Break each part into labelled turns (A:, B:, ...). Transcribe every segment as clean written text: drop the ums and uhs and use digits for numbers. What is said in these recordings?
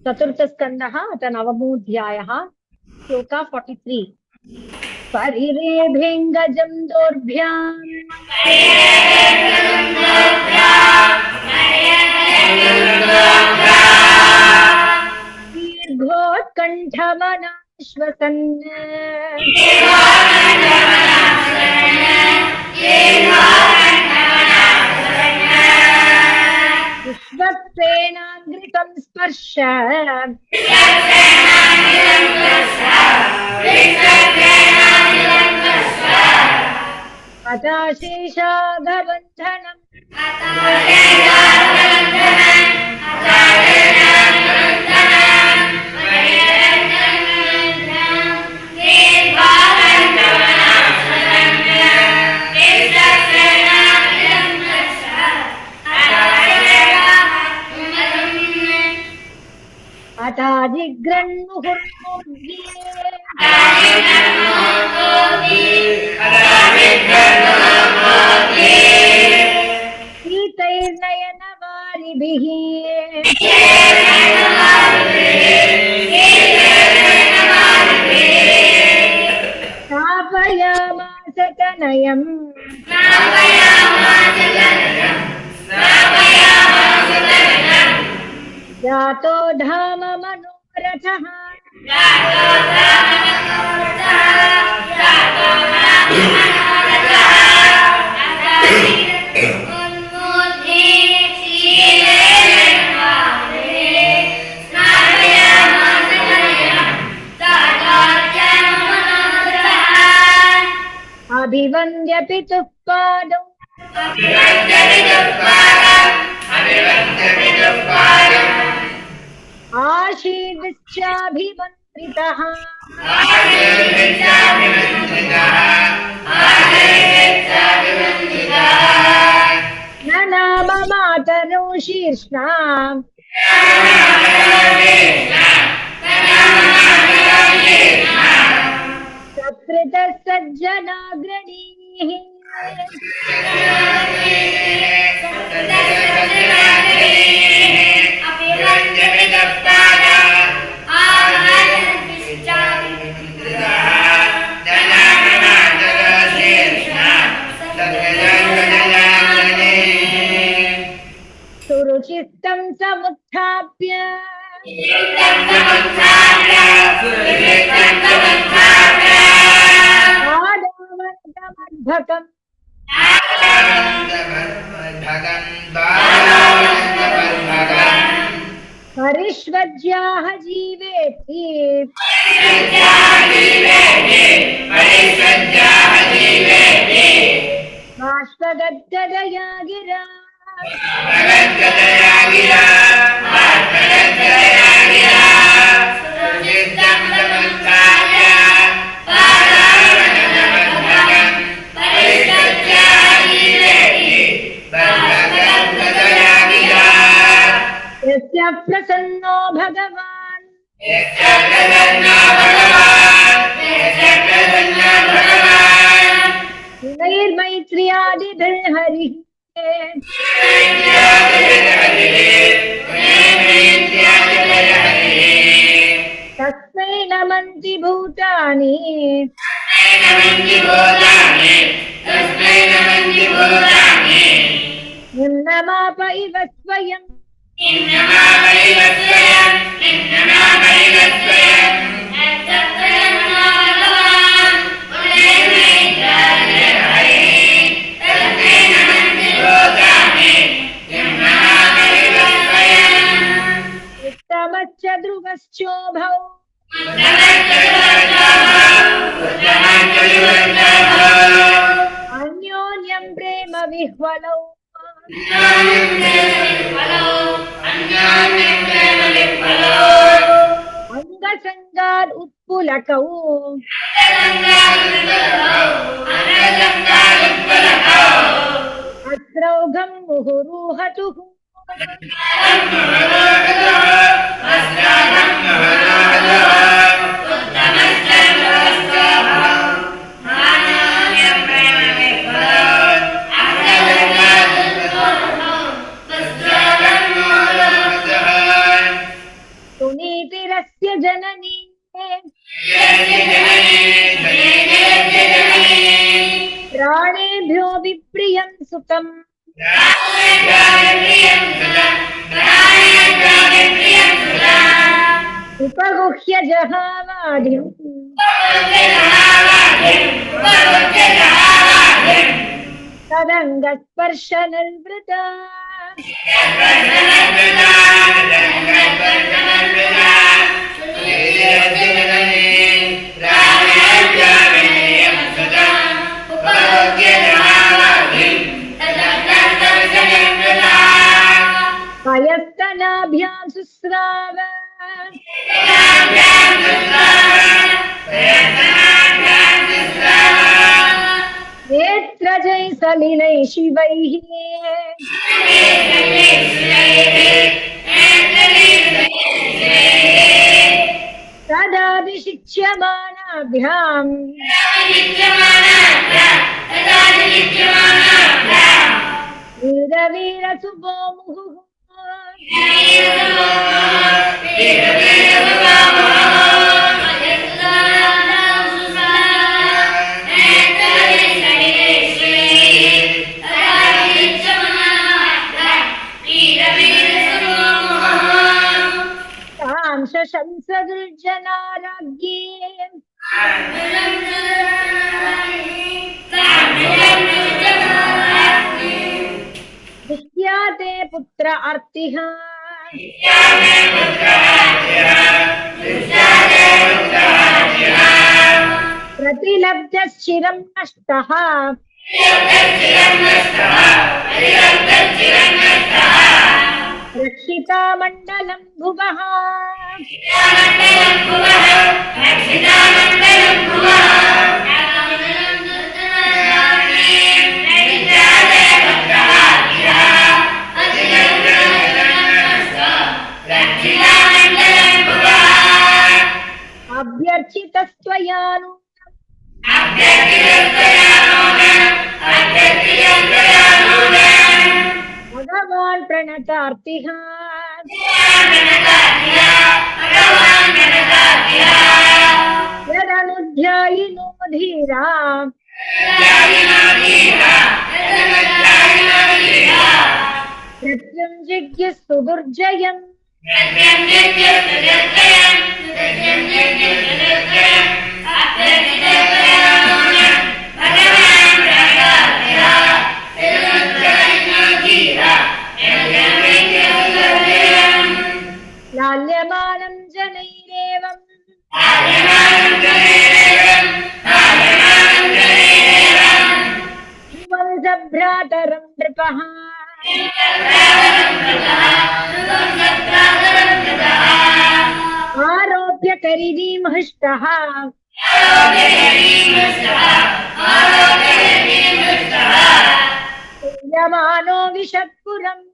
A: चतुर्थस्कन्धः अथ नवमोऽध्यायः श्लोक 43 परिरेभेङ्गजं दोर्भ्याम् दीर्घोत्कण्ठमनाश्वसन् विश्वक्सेनाग्रिसंस्पर्श अथाशेषागबन्धनम् सीतैर्नयनवारिभिः स्थापयामास तनयम् जातो धाम मनोरथः अभिवन्द्य पितुः पादौ आशीर्विश्चाभिमन्त्रितः न नाम मातरौ शीर्ष्णाम् सकृतः सज्जनाग्रणीः सुरुचिस्तं समुत्थाप्य पादावन्तमद्भकम् परिष्वज्याह जीवेति बाष्पगद्गदया गिरा यस्य प्रसन्नो भगवान् गुणैर्मैत्र्यादिभिर्हरिः तस्मै नमन्ति भूतानि निम्नमाप इव स्वयम् उत्तमश्च ध्रुवश्चोभौ अन्योन्यं प्रेम विह्वलौ अंगसंगाद उत्पुलकौ अस्रौघं मुहुरुहतुः प्रियं सुतं उपगुह्य जहावादिम् तदङ्गस्पर्शनल्वृता पयस्तनाभ्यां सुस्राव नेत्रजै सलिलै शिवैः तदाभिषिच्यमानाभ्याम् वीरवीरसुभो मुहुः शंसदुर्जनाराज्ञे दुष्याते पुत्र अर्तिः प्रतिलब्धश्चिरं नष्टः रक्षिता मण्डलं भुवः अभ्यर्चितस्त्वया भगवान् प्रणतार्तिः यदनुध्यायिनो धीरा मृत्युं जिज्ञस्तु दुर्जयम् लाल्यमानं जनैरेवम् भ्रातरं नृपः आरोप्य करिणीं हृष्टः यमानो विशत्पुरम्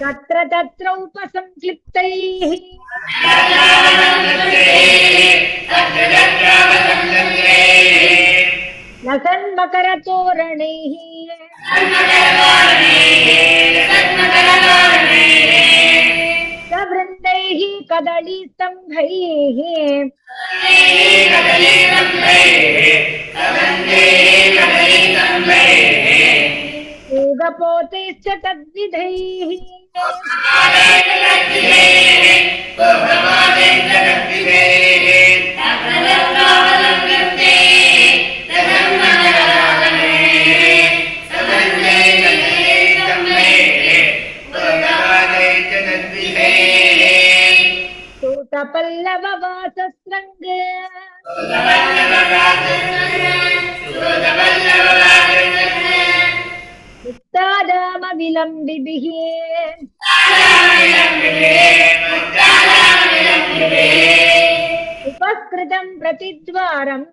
A: तत्र तत्र उपसंक्लिप्तैः लसन्मकरतोरणैः सवृन्दैः कदलीस्तम्भैः योगपोतैश्च तद्विधैः सूतपल्लववासस्रङ्ग मुक्तादामविलम्बिभिः उपस्कृतं प्रतिद्वारम्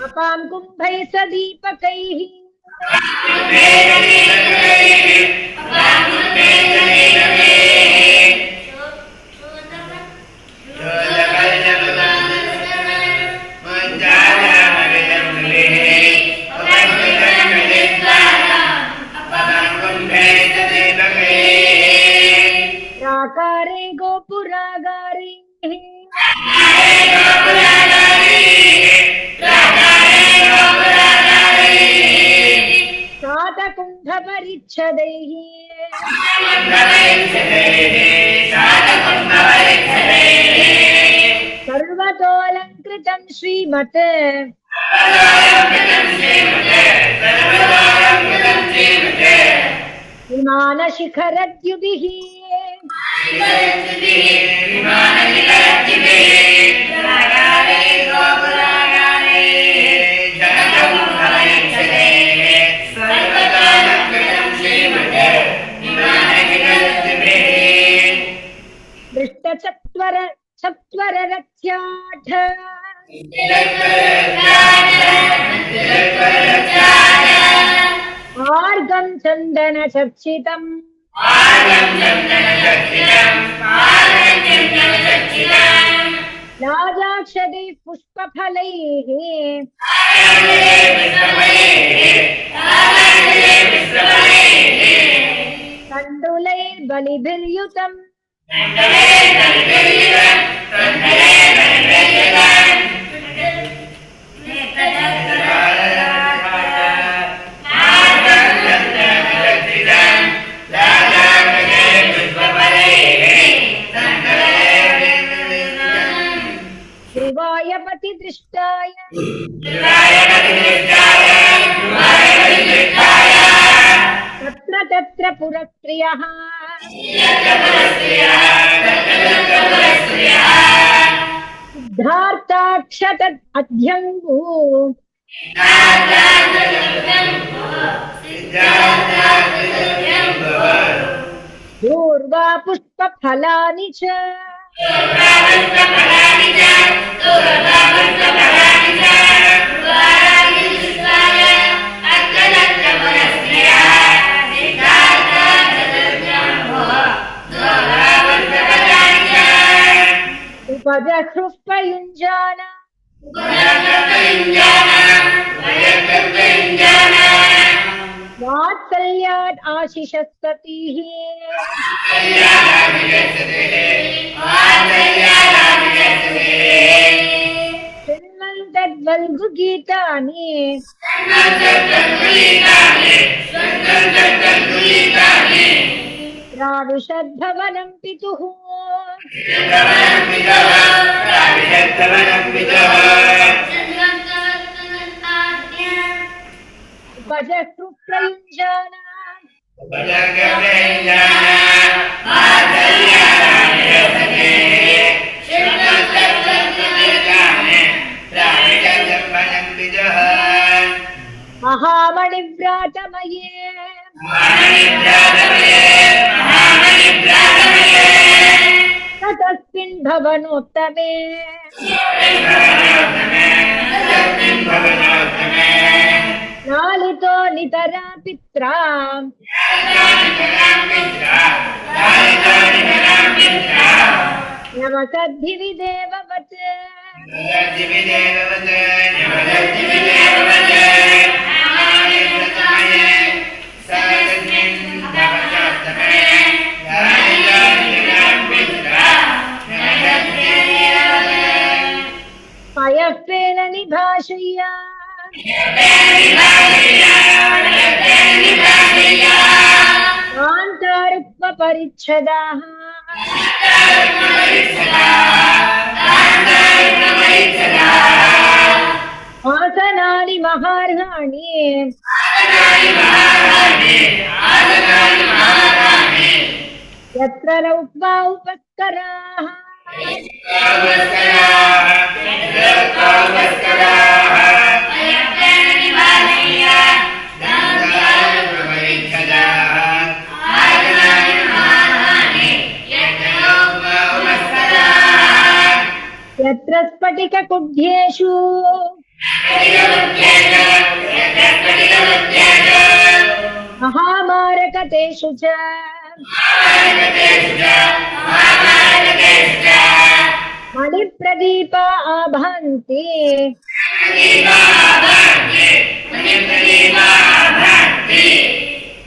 A: अपां कुम्भैः सदीपकैः
B: Jaya
A: प्राकारे गोपुरागारे शातकुम्भपरिच्छदैः सर्वतोऽलङ्कृतं श्रीमत् विमानशिखरद्युतिः दृष्टचत्वररथ्याढ आर्गं चन्दनचर्चितम् राजाक्षदैः पुष्पफलैः तण्डुलैर्बलिभिर्युतम् ध्रुवायपति दृष्टाय तत्र तत्र पुरप्रियः सिद्धार्थाक्षतद् अध्यङ्गु दूर्वा पुष्पफलानि च उपजह्रुः प्रयुञ्जान वात्सल्यात् आशिषस्ततिः शृण्वन्तद्वल्गुगीतानि प्राविशद्भवनं पितुः उपजह्रुः प्रयुञ्जान महामणिव्रातमये ततस्मिन् भवनोत्तमे लालितो नितरा पित्रा नवसद्भिविदेववत् पयःपेन निभाषय्या कान्तारुक्मपरिच्छदाः आसनानि महार्हाणि यत्र रौप्मा उपस्कराः यत्र स्फटिककुड्येषु महामारकतेषु च मणिप्रदीपा आभान्ति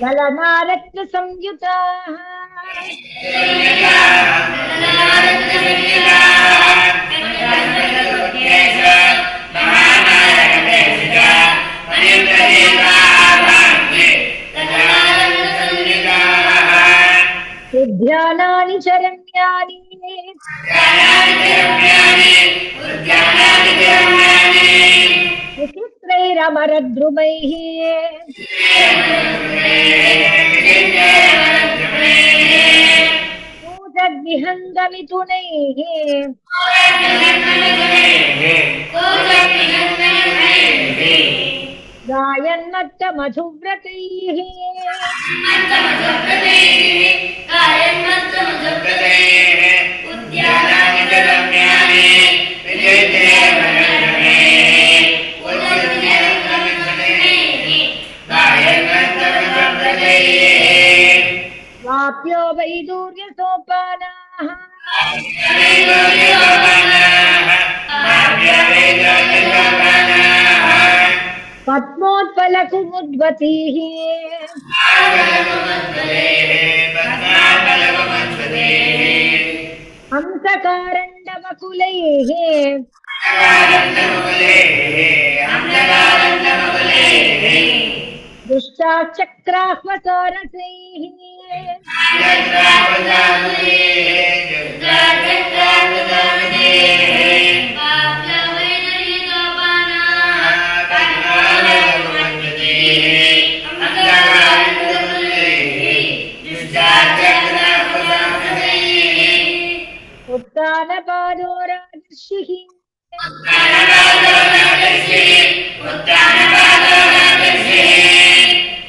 A: ललनारत्नसंयुताः ఉద్యానాని చ రమ్యాని విచిత్రైరమరద్రుమైః కూజద్విహంగమిథునైః గాయన్నత్త మధువ్రతైః వాప్యో వైదూర్యసోపానాః పద్మోత్పలకుముద్గతీః హంసకారండవకులైః దుష్టాచక్రాహ్వసారసైః ఉత్తానపాదో రాజర్షిః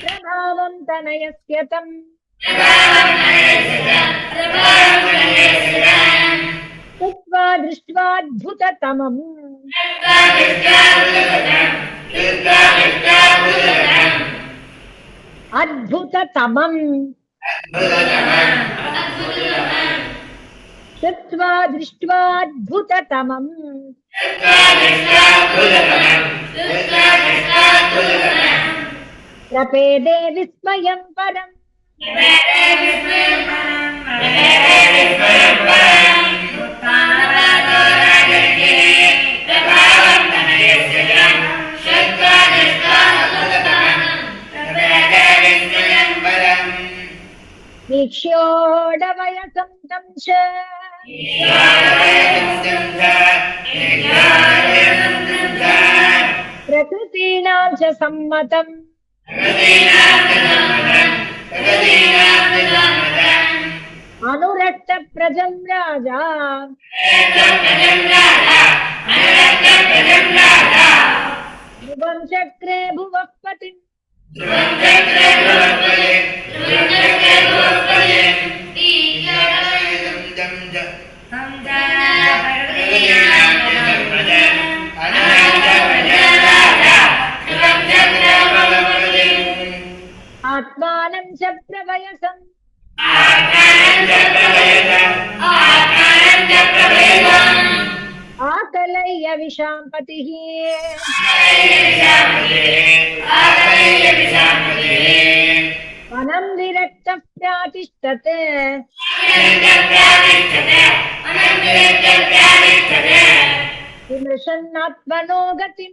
A: ప్రభావం తనయస్య తం దృష్ట్వా దృష్ట్వాద్భుతతమం అద్భుతతమం దృష్ట్వా దృష్ట్వాద్భుతతమం ప్రపేదే విస్మయం పరం వీక్ష్యోడవయసం తం చ ప్రకృతీనాం చ సమ్మతం అనురక్త ప్రజం రాజా ధ్రువం చక్రే భువః పతిం ఆత్మానం చ ప్రవయసం ఆకలయ్య విశాంపతిః వనం విరక్తః ప్రాతిష్ఠతే విమృశన్నాత్మనో గతిం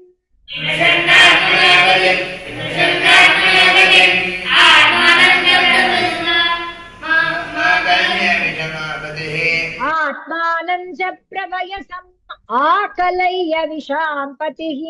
A: ఆత్మానం చ ప్రవయసం ఆకలయ్య విశాంపతిః